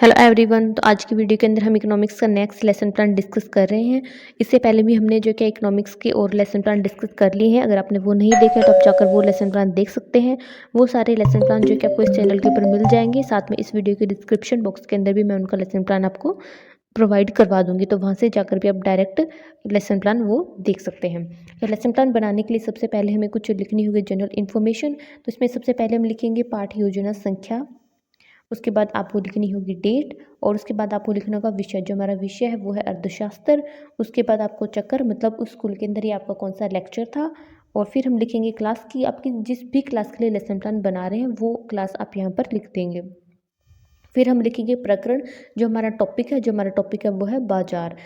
Hello everyone. तो आज की वीडियो के अंदर हम इकोनॉमिक्स का नेक्स्ट लेसन प्लान डिस्कस कर रहे हैं। इससे पहले भी हमने जो कि इकोनॉमिक्स के और लेसन प्लान डिस्कस कर लिए हैं। अगर आपने वो नहीं देखे तो आप जाकर वो लेसन प्लान देख सकते हैं। वो सारे लेसन प्लान जो कि आपको इस चैनल के ऊपर मिल जाएंगे। साथ में इस वीडियो के डिस्क्रिप्शन बॉक्स के अंदर भी मैं उनका लेसन प्लान आपको प्रोवाइड करवा दूंगी, तो वहाँ से जाकर भी आप डायरेक्ट लेसन प्लान वो देख सकते हैं। तो लेसन प्लान बनाने के लिए सबसे पहले हमें कुछ लिखनी होगी जनरल इन्फॉर्मेशन। तो इसमें सबसे पहले हम लिखेंगे पाठ योजना संख्या। उसके बाद आपको लिखनी होगी डेट, और उसके बाद आपको लिखना होगा विषय। जो हमारा विषय है वो है अर्थशास्त्र। उसके बाद आपको चक्कर, मतलब उस स्कूल के अंदर ही आपका कौन सा लेक्चर था। और फिर हम लिखेंगे क्लास की, आपकी जिस भी क्लास के लिए लेसन प्लान बना रहे हैं वो क्लास आप यहाँ पर लिख देंगे। फिर हम लिखेंगे प्रकरण। जो हमारा टॉपिक है वो है बाजार।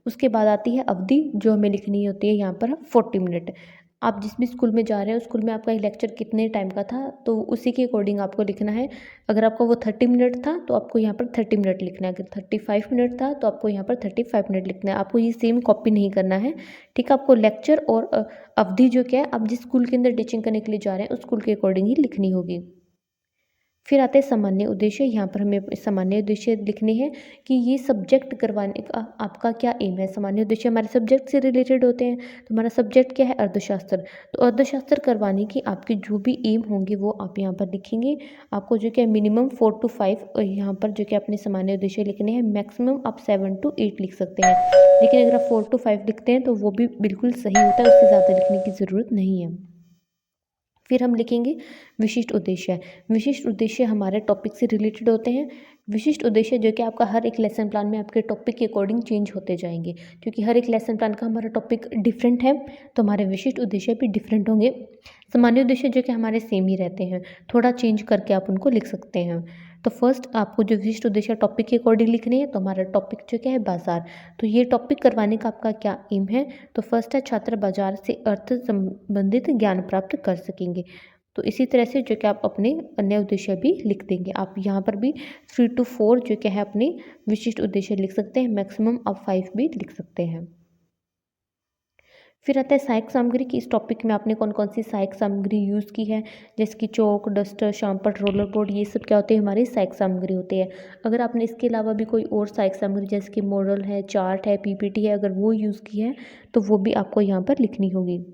उसके बाद आती है अवधि, जो हमें लिखनी होती है यहाँ पर 40 मिनट। आप जिस भी स्कूल में जा रहे हैं उस स्कूल में आपका ये लेक्चर कितने टाइम का था, तो उसी के अकॉर्डिंग आपको लिखना है। अगर आपका वो 30 मिनट था तो आपको यहाँ पर 30 मिनट लिखना है। अगर 35 मिनट था तो आपको यहाँ पर 35 मिनट लिखना है। आपको ये सेम कॉपी नहीं करना है, ठीक है। आपको लेक्चर और अवधि जो क्या है, आप जिस स्कूल के अंदर टीचिंग करने के लिए जा रहे हैं उस स्कूल के अकॉर्डिंग ही लिखनी होगी। फिर आते हैं सामान्य उद्देश्य। यहाँ पर हमें सामान्य उद्देश्य लिखने हैं कि ये सब्जेक्ट करवाने का आपका क्या एम है। सामान्य उद्देश्य हमारे सब्जेक्ट से रिलेटेड होते हैं। तो हमारा सब्जेक्ट क्या है, अर्थशास्त्र। तो अर्थशास्त्र करवाने की आपकी जो भी एम होंगे वो आप यहाँ पर लिखेंगे। आपको जो क्या मिनिमम 4 to 5 यहाँ पर जो कि अपने सामान्य उद्देश्य लिखने हैं। मैक्सिमम आप 7 to 8 लिख सकते हैं, लेकिन अगर आप 4 to 5 लिखते हैं तो वो भी बिल्कुल सही होता है, उससे ज़्यादा लिखने की ज़रूरत नहीं है। फिर हम लिखेंगे विशिष्ट उद्देश्य। विशिष्ट उद्देश्य हमारे टॉपिक से रिलेटेड होते हैं। विशिष्ट उद्देश्य जो कि आपका हर एक लेसन प्लान में आपके टॉपिक के अकॉर्डिंग चेंज होते जाएंगे, क्योंकि हर एक लेसन प्लान का हमारा टॉपिक डिफरेंट है, तो हमारे विशिष्ट उद्देश्य भी डिफरेंट होंगे। सामान्य उद्देश्य जो कि हमारे सेम ही रहते हैं, थोड़ा चेंज करके आप उनको लिख सकते हैं। तो फर्स्ट आपको जो विशिष्ट उद्देश्य टॉपिक के अकॉर्डिंग लिखने हैं, तो हमारा टॉपिक जो क्या है बाजार। तो ये टॉपिक करवाने का आपका क्या एम है, तो फर्स्ट है छात्र बाजार से अर्थ संबंधित ज्ञान प्राप्त कर सकेंगे। तो इसी तरह से जो कि आप अपने अन्य उद्देश्य भी लिख देंगे। आप यहाँ पर भी 3 to 4 जो क्या है अपने विशिष्ट उद्देश्य लिख सकते हैं। मैक्सिमम आप 5 भी लिख सकते हैं। फिर आता है सहायक सामग्री की। इस टॉपिक में आपने कौन कौन सी सहायक सामग्री यूज़ की है, जैसे कि चौक, डस्टर, शार्पनर, रोलर बोर्ड, ये सब क्या होते हैं, हमारी सहायक सामग्री होती है। अगर आपने इसके अलावा भी कोई और सहायक सामग्री जैसे कि मॉडल है, चार्ट है, पीपीटी है, अगर वो यूज़ की है तो वो भी आपको यहाँ पर लिखनी होगी।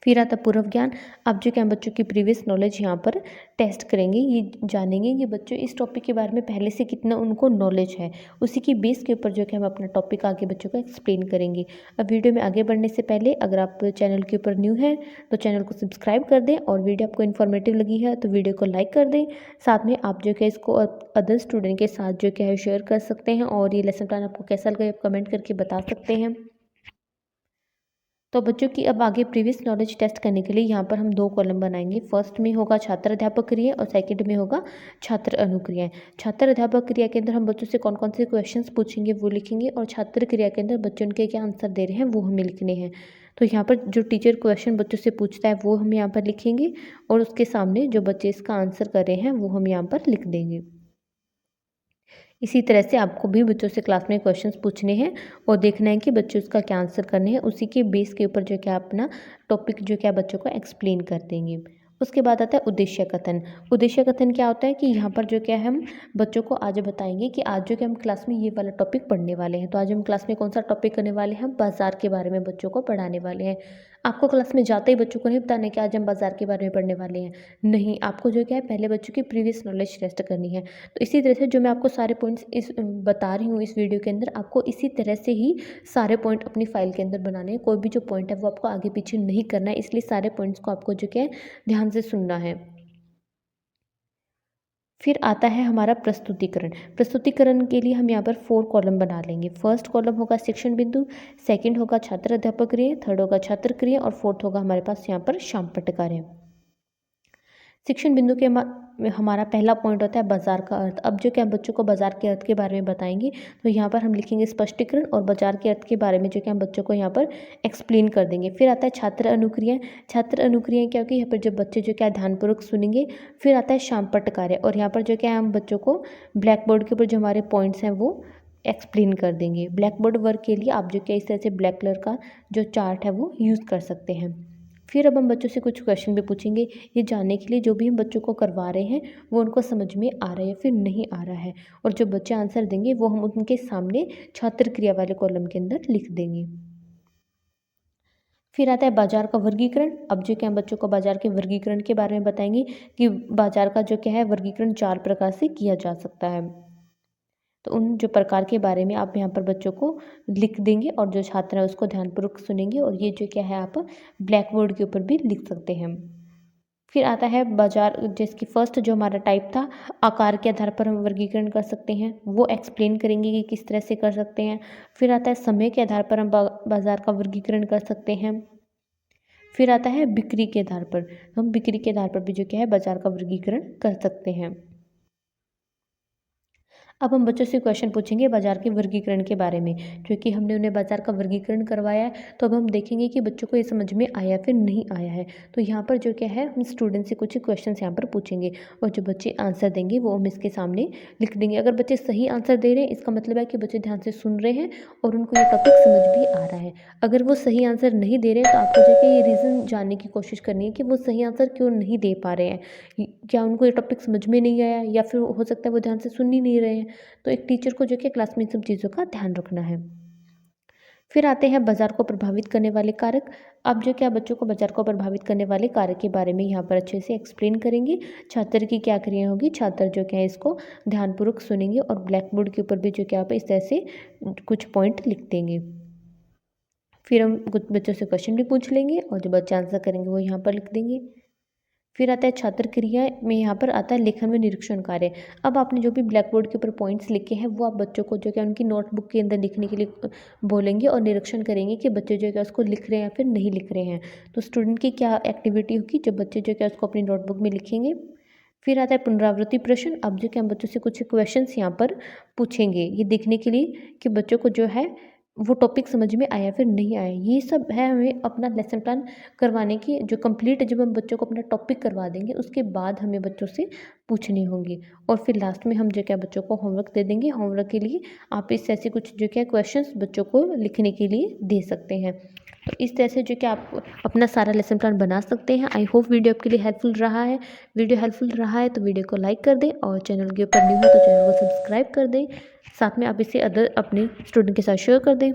फिर आता पूर्व ज्ञान। आप जो क्या बच्चों की प्रीवियस नॉलेज यहाँ पर टेस्ट करेंगे, ये जानेंगे कि बच्चों इस टॉपिक के बारे में पहले से कितना उनको नॉलेज है। उसी की बेस के ऊपर जो कि हम अपना टॉपिक आगे बच्चों को एक्सप्लेन करेंगे। अब वीडियो में आगे बढ़ने से पहले अगर आप चैनल के ऊपर न्यू हैं तो चैनल को सब्सक्राइब कर दें, और वीडियो आपको इन्फॉर्मेटिव लगी है तो वीडियो को लाइक कर दें। साथ में आप जो कि इसको अदर स्टूडेंट के साथ जो क्या है शेयर कर सकते हैं, और ये लेसन प्लान आपको कैसा लगा आप कमेंट करके बता सकते हैं। तो बच्चों की अब आगे प्रीवियस नॉलेज टेस्ट करने के लिए यहाँ पर हम 2 कॉलम बनाएंगे। फर्स्ट में होगा छात्र अध्यापक क्रिया और सेकंड में होगा छात्र अनुक्रियाएं। छात्र अध्यापक क्रिया के अंदर हम बच्चों से कौन कौन से क्वेश्चंस पूछेंगे वो लिखेंगे, और छात्र क्रिया के अंदर बच्चों उनके क्या आंसर दे रहे हैं वो हमें लिखने हैं। तो यहाँ पर जो टीचर क्वेश्चन बच्चों से पूछता है वो हम यहाँ पर लिखेंगे, और उसके सामने जो बच्चे इसका आंसर कर रहे हैं वो हम यहाँ पर लिख देंगे। इसी तरह से आपको भी बच्चों से क्लास में क्वेश्चंस पूछने हैं और देखना है कि बच्चे उसका क्या आंसर करने हैं। उसी के बेस के ऊपर जो क्या अपना टॉपिक जो क्या बच्चों को एक्सप्लेन कर देंगे। उसके बाद आता है उद्देश्य कथन। उद्देश्य कथन क्या होता है कि यहाँ पर जो क्या है हम बच्चों को आज बताएंगे कि आज जो कि हम क्लास में ये वाला टॉपिक पढ़ने वाले हैं। तो आज हम क्लास में कौन सा टॉपिक करने वाले हैं, हम बाजार के बारे में बच्चों को पढ़ाने वाले हैं। आपको क्लास में जाते ही बच्चों को नहीं बताना कि आज हम बाजार के बारे में पढ़ने वाले हैं, नहीं, आपको जो क्या है पहले बच्चों की प्रीवियस नॉलेज टेस्ट करनी है। तो इसी तरह से जो मैं आपको सारे पॉइंट्स बता रही हूँ इस वीडियो के अंदर, आपको इसी तरह से ही सारे पॉइंट अपनी फाइल के अंदर बनाने हैं। कोई भी जो पॉइंट है वो आपको आगे पीछे नहीं करना है, इसलिए सारे पॉइंट्स को आपको जो क्या है ध्यान से सुनना है। फिर आता है हमारा प्रस्तुतिकरण। प्रस्तुतिकरण के लिए हम यहाँ पर 4 कॉलम बना लेंगे। फर्स्ट कॉलम होगा शिक्षण बिंदु, सेकंड होगा छात्र अध्यापक क्रिया, थर्ड होगा छात्र क्रिया, और फोर्थ होगा हमारे पास यहाँ पर शामपट्ट कार्य। शिक्षण बिंदु के हमारा पहला पॉइंट होता है बाजार का अर्थ। अब जो क्या बच्चों को बाजार के अर्थ के बारे में बताएंगे, तो यहाँ पर हम लिखेंगे स्पष्टीकरण, और बाजार के अर्थ के बारे में जो कि हम बच्चों को यहाँ पर एक्सप्लेन कर देंगे। फिर आता है छात्र अनुक्रिया। छात्र अनुक्रिया क्या होगी, यहाँ पर जब बच्चे जो क्या ध्यानपूर्वक सुनेंगे। फिर आता है शामपट्ट कार्य, और यहाँ पर जो क्या हम बच्चों को ब्लैक बोर्ड के ऊपर जो हमारे पॉइंट्स हैं वो एक्सप्लेन कर देंगे। ब्लैक बोर्ड वर्क के लिए आप जो क्या इस तरह से ब्लैक कलर का जो चार्ट है वो यूज़ कर सकते हैं। फिर अब हम बच्चों से कुछ क्वेश्चन भी पूछेंगे, ये जानने के लिए जो भी हम बच्चों को करवा रहे हैं वो उनको समझ में आ रहा है या फिर नहीं आ रहा है। और जो बच्चे आंसर देंगे वो हम उनके सामने छात्र क्रिया वाले कॉलम के अंदर लिख देंगे। फिर आता है बाजार का वर्गीकरण। अब जो क्या हम बच्चों को बाजार के वर्गीकरण के बारे में बताएंगे कि बाजार का जो क्या है वर्गीकरण 4 प्रकार से किया जा सकता है। तो उन जो प्रकार के बारे में आप यहाँ पर बच्चों को लिख देंगे और जो छात्र है उसको ध्यानपूर्वक सुनेंगे और ये जो क्या है आप ब्लैक बोर्ड के ऊपर भी लिख सकते हैं। फिर आता है बाजार, जिसकी फर्स्ट जो हमारा टाइप था, आकार के आधार पर हम वर्गीकरण कर सकते हैं, वो एक्सप्लेन करेंगे कि किस तरह से कर सकते हैं। फिर आता है समय के आधार पर हम बाजार का वर्गीकरण कर सकते हैं। फिर आता है बिक्री के आधार पर, हम बिक्री के आधार पर भी जो क्या है बाजार का वर्गीकरण कर सकते हैं। अब हम बच्चों से क्वेश्चन पूछेंगे बाजार के वर्गीकरण के बारे में, क्योंकि हमने उन्हें बाजार का वर्गीकरण करवाया है तो अब हम देखेंगे कि बच्चों को ये समझ में आया फिर नहीं आया है। तो यहाँ पर जो क्या है हम स्टूडेंट से कुछ क्वेश्चन यहाँ पर पूछेंगे और जो बच्चे आंसर देंगे वो हम इसके सामने लिख देंगे। अगर बच्चे सही आंसर दे रहे हैं इसका मतलब है कि बच्चे ध्यान से सुन रहे हैं और उनको ये टॉपिक समझ भी आ रहा है। अगर वो सही आंसर नहीं दे रहे हैं तो आपको जो कि ये रीज़न जानने की कोशिश करनी है कि वो सही आंसर क्यों नहीं दे पा रहे हैं। क्या उनको ये टॉपिक समझ में नहीं आया या फिर हो सकता है वो ध्यान से सुन ही नहीं रहे हैं। तो एक टीचर को जो कि क्लास में इन सब चीज़ों का ध्यान रखना है। फिर आते हैं बाजार को प्रभावित करने वाले कारक। अब जो क्या बच्चों को बाजार को प्रभावित करने वाले कारक के बारे में यहाँ पर अच्छे से एक्सप्लेन करेंगे। छात्र की क्या क्रिया होगी, छात्र जो क्या है इसको ध्यानपूर्वक सुनेंगे और ब्लैक बोर्ड के ऊपर भी जो क्या आप इस तरह से कुछ पॉइंट लिख देंगे। फिर हम कुछ बच्चों से क्वेश्चन भी पूछ लेंगे और जो बच्चे आंसर करेंगे वो यहाँ पर लिख देंगे। फिर आता है छात्र क्रिया में, यहाँ पर आता है लेखन व निरीक्षण कार्य। अब आपने जो भी ब्लैक बोर्ड के ऊपर पॉइंट्स लिखे हैं वो आप बच्चों को जो क्या उनकी नोटबुक के अंदर लिखने के लिए बोलेंगे और निरीक्षण करेंगे कि बच्चे जो क्या उसको लिख रहे हैं या फिर नहीं लिख रहे हैं। तो स्टूडेंट की क्या एक्टिविटी होगी जब बच्चे जो क्या उसको अपनी नोटबुक में लिखेंगे। फिर आता है पुनरावृत्ति प्रश्न। अब जो कि हम बच्चों से कुछ क्वेश्चंस यहाँ पर पूछेंगे ये देखने के लिए कि बच्चों को जो है वो टॉपिक समझ में आया फिर नहीं आया। ये सब है हमें अपना लेसन प्लान करवाने की जो कंप्लीट, जब हम बच्चों को अपना टॉपिक करवा देंगे उसके बाद हमें बच्चों से पूछने होंगे और फिर लास्ट में हम जो क्या बच्चों को होमवर्क दे देंगे। होमवर्क के लिए आप इस ऐसे कुछ जो क्या क्वेश्चंस बच्चों को लिखने के लिए दे सकते हैं। तो इस तरह से जो कि आप अपना सारा लेसन प्लान बना सकते हैं। आई होप वीडियो आपके लिए हेल्पफुल रहा है। वीडियो हेल्पफुल रहा है तो वीडियो को लाइक कर दें और चैनल के ऊपर न्यू है तो चैनल को सब्सक्राइब कर दें। साथ में आप इसे अदर अपने स्टूडेंट के साथ शेयर कर दें।